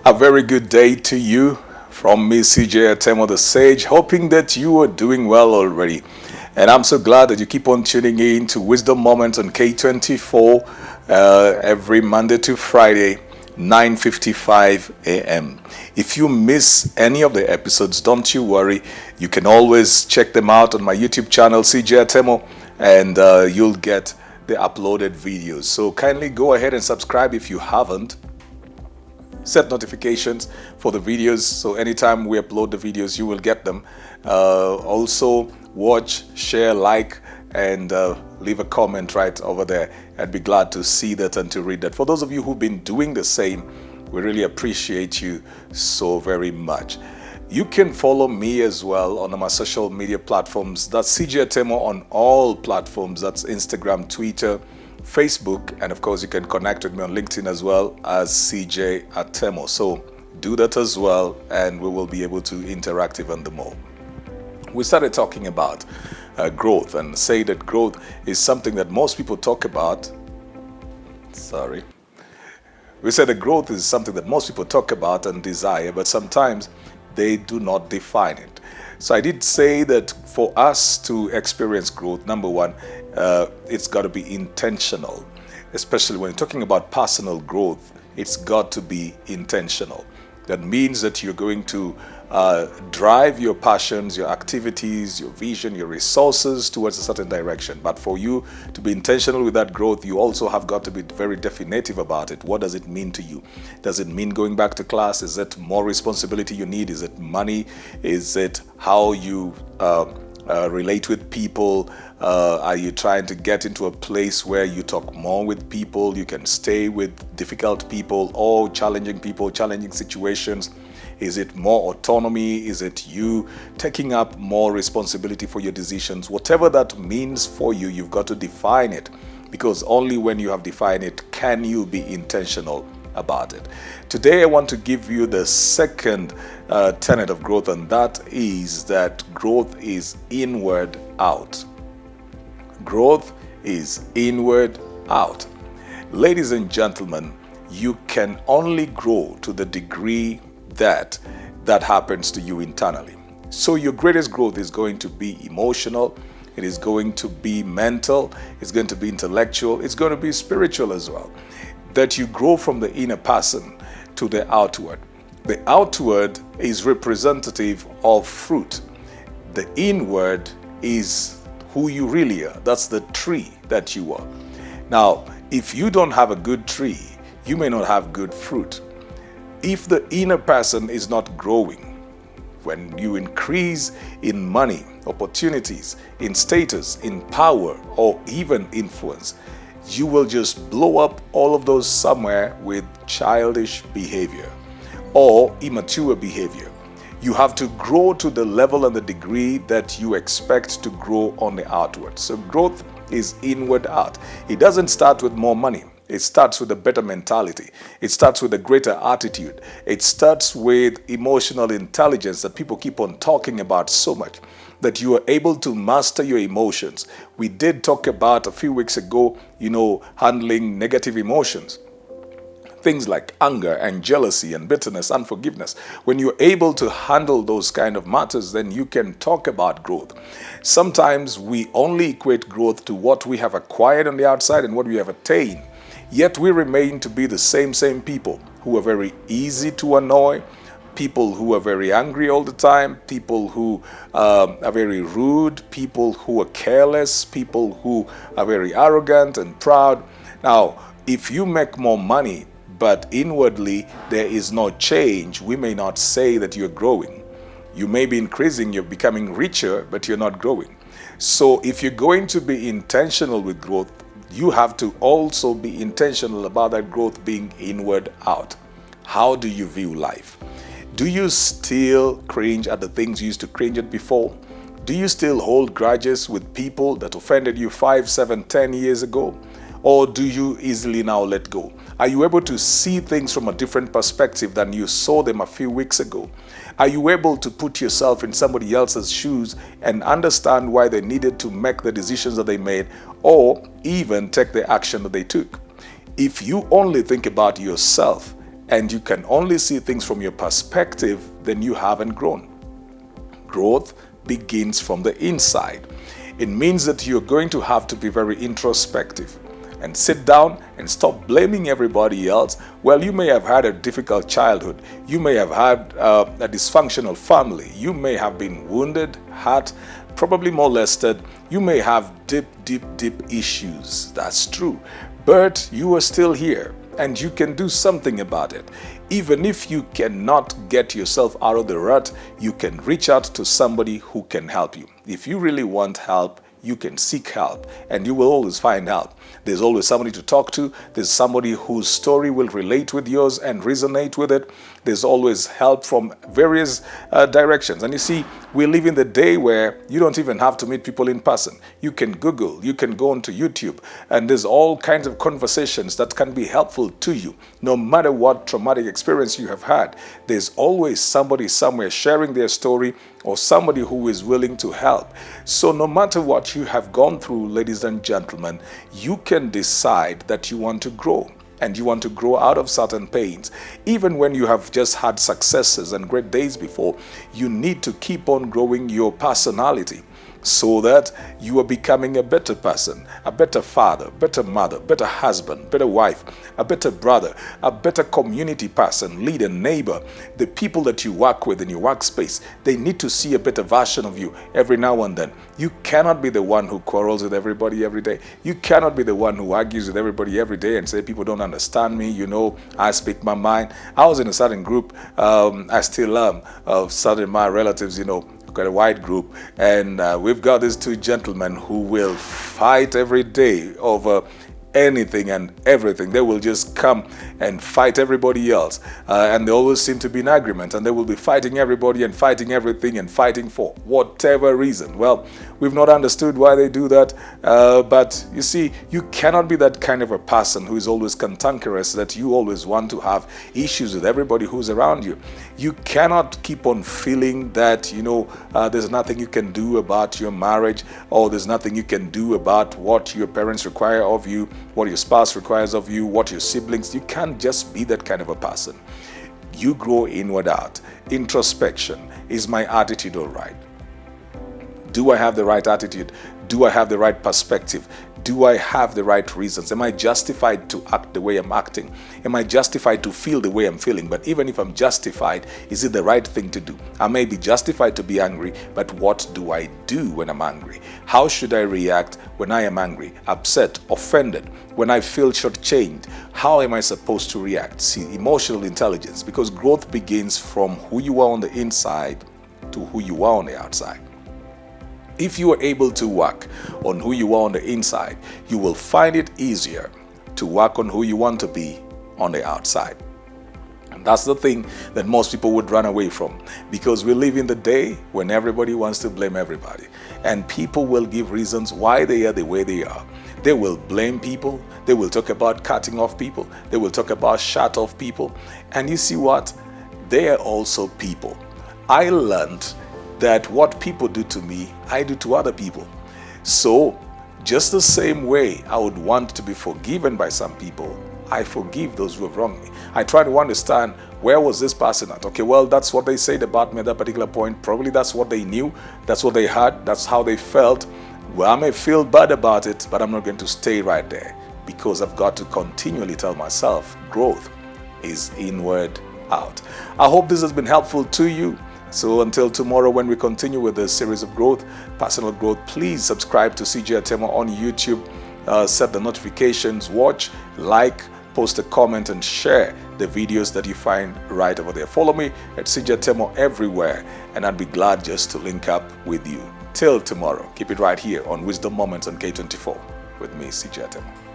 A very good day to you from me, CJ Atemo the Sage, hoping that you are doing well already. And I'm so glad that you keep on tuning in to Wisdom Moments on K24 every Monday to Friday, 9:55 a.m. If you miss any of the episodes, don't you worry. You can always check them out on my YouTube channel, CJ Atemo, and you'll get the uploaded videos. So kindly go ahead and subscribe if you haven't. Set notifications for the videos so anytime we upload the videos you will get them. Also watch, share, like, and leave a comment right over there. I'd be glad to see that and to read that. For those of you who've been doing the same, we really appreciate you so very much. You can follow me as well on my social media platforms. That's CJ Atemo on all platforms. That's Instagram, Twitter, Facebook, and of course you can connect with me on LinkedIn as well as CJ Atemo. So do that as well and we will be able to interact even the more. We started talking about growth and say that growth is something that most people talk about. We said that growth is something that most people talk about and desire, but sometimes they do not define it. So I did say that for us to experience growth, number one, it's got to be intentional. Especially when you're talking about personal growth, it's got to be intentional. That means that you're going to drive your passions, your activities, your vision, your resources towards a certain direction. But for you to be intentional with that growth, you also have got to be very definitive about it. What does it mean to you? Does it mean going back to class? Is it more responsibility you need? Is it money? Is it how you relate with people? Are you trying to get into a place where you talk more with people, you can stay with difficult people or challenging people, challenging situations? Is it more autonomy? Is it you taking up more responsibility for your decisions? Whatever that means for you, you've got to define it, because only when you have defined it can you be intentional about it. Today I want to give you the second tenet of growth, and that is that growth is inward out. Growth is inward out. Ladies and gentlemen, you can only grow to the degree that happens to you internally. So your greatest growth is going to be emotional, it is going to be mental, it's going to be intellectual, it's going to be spiritual as well. That you grow from the inner person to the outward. The outward is representative of fruit. The inward is who you really are. That's the tree that you are. Now, if you don't have a good tree, you may not have good fruit. If the inner person is not growing, when you increase in money, opportunities, in status, in power, or even influence, you will just blow up all of those somewhere with childish behavior or immature behavior. You have to grow to the level and the degree that you expect to grow on the outward. So growth is inward out. It doesn't start with more money. It starts with a better mentality. It starts with a greater attitude. It starts with emotional intelligence that people keep on talking about so much, that you are able to master your emotions. We did talk about a few weeks ago, handling negative emotions. Things like anger and jealousy and bitterness, unforgiveness. When you're able to handle those kind of matters, then you can talk about growth. Sometimes we only equate growth to what we have acquired on the outside and what we have attained. Yet we remain to be the same people who are very easy to annoy, people who are very angry all the time, people who are very rude, people who are careless, people who are very arrogant and proud. Now, if you make more money, but inwardly there is no change, we may not say that you're growing. You may be increasing, you're becoming richer, but you're not growing. So if you're going to be intentional with growth, you have to also be intentional about that growth being inward out. How do you view life? Do you still cringe at the things you used to cringe at before? Do you still hold grudges with people that offended you 5, 7, 10 years ago? Or do you easily now let go? Are you able to see things from a different perspective than you saw them a few weeks ago? Are you able to put yourself in somebody else's shoes and understand why they needed to make the decisions that they made, or even take the action that they took? If you only think about yourself and you can only see things from your perspective, then you haven't grown. Growth begins from the inside. It means that you're going to have to be very introspective and sit down and stop blaming everybody else. Well, you may have had a difficult childhood. You may have had a dysfunctional family. You may have been wounded, hurt, probably molested. You may have deep issues. That's true. But you are still here and you can do something about it. Even if you cannot get yourself out of the rut, you can reach out to somebody who can help you. If you really want help, you can seek help and you will always find help. There's always somebody to talk to. There's somebody whose story will relate with yours and resonate with it. There's always help from various directions. And you see, we live in the day where you don't even have to meet people in person. You can Google, you can go onto YouTube, and there's all kinds of conversations that can be helpful to you. No matter what traumatic experience you have had, there's always somebody somewhere sharing their story or somebody who is willing to help. So no matter what you have gone through, ladies and gentlemen, you can decide that you want to grow. And you want to grow out of certain pains. Even when you have just had successes and great days before, you need to keep on growing your personality so that you are becoming a better person, a better father, better mother, better husband, better wife, a better brother, a better community person, leader, neighbor. The people that you work with in your workspace, they need to see a better version of you every now and then. You cannot be the one who quarrels with everybody every day. You cannot be the one who argues with everybody every day and say, people don't understand me, I speak my mind. I was in a certain group, I still am, of certain my relatives, got a white group, and we've got these two gentlemen who will fight every day over anything and everything. They will just come and fight everybody else, and they always seem to be in agreement, and they will be fighting everybody and fighting everything and fighting for whatever reason. Well, we've not understood why they do that, but you see, you cannot be that kind of a person who is always cantankerous, that you always want to have issues with everybody who's around you. You cannot keep on feeling that there's nothing you can do about your marriage, or there's nothing you can do about what your parents require of you, what your spouse requires of you, what your siblings. You can't just be that kind of a person. You grow inward out. Introspection. Is my attitude all right? Do I have the right attitude? Do I have the right perspective? Do I have the right reasons? Am I justified to act the way I'm acting? Am I justified to feel the way I'm feeling? But even if I'm justified, is it the right thing to do? I may be justified to be angry, but what do I do when I'm angry? How should I react when I am angry, upset, offended, when I feel shortchanged? How am I supposed to react? See, emotional intelligence, because growth begins from who you are on the inside to who you are on the outside. If you are able to work on who you are on the inside, you will find it easier to work on who you want to be on the outside. And that's the thing that most people would run away from, because we live in the day when everybody wants to blame everybody. And people will give reasons why they are the way they are. They will blame people. They will talk about cutting off people. They will talk about shut off people. And you see what? They are also people. I learned that what people do to me, I do to other people. So, just the same way I would want to be forgiven by some people, I forgive those who have wronged me. I try to understand, where was this person at? Okay, well, that's what they said about me at that particular point. Probably that's what they knew, that's what they had, that's how they felt. Well, I may feel bad about it, but I'm not going to stay right there, because I've got to continually tell myself, growth is inward out. I hope this has been helpful to you. So until tomorrow, when we continue with this series of growth, personal growth, please subscribe to CJ Atemo on YouTube, set the notifications, watch, like, post a comment, and share the videos that you find right over there. Follow me at CJ Atemo everywhere, and I'd be glad just to link up with you. Till tomorrow, keep it right here on Wisdom Moments on K24 with me, CJ Atemo.